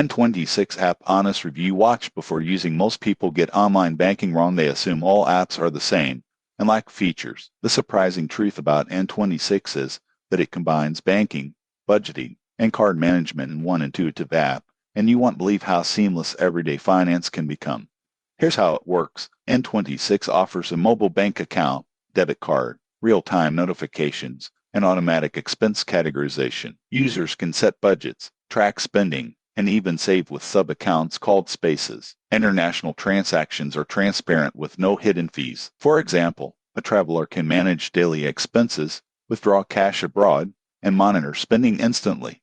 N26 app honest review. Watch before using. Most people get online banking wrong. They assume all apps are the same and lack features. The surprising truth about N26 is that it combines banking, budgeting, and card management in one intuitive app, and you won't believe how seamless everyday finance can become. Here's how it works. N26 offers a mobile bank account, debit card, real-time notifications, and automatic expense categorization. Users can set budgets, track spending, and even save with sub-accounts called spaces. International transactions are transparent with no hidden fees. For example, a traveler can manage daily expenses, withdraw cash abroad, and monitor spending instantly.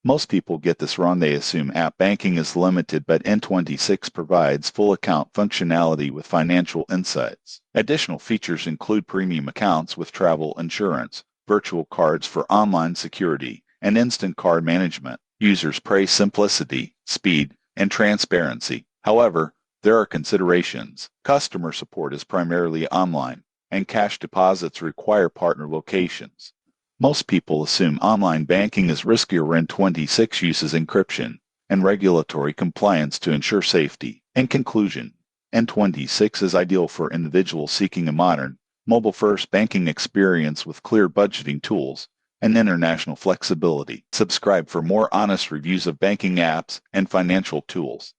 Most people get this wrong. They assume app banking is limited, but N26 provides full account functionality with financial insights. Additional features include premium accounts with travel insurance, virtual cards for online security, and instant card management. Users praise simplicity, speed, and transparency. However, there are considerations. Customer support is primarily online, and cash deposits require partner locations. Most people assume online banking is riskier. N26 uses encryption and regulatory compliance to ensure safety. In conclusion, N26 is ideal for individuals seeking a modern, mobile-first banking experience with clear budgeting tools and international flexibility. Subscribe for more honest reviews of banking apps and financial tools.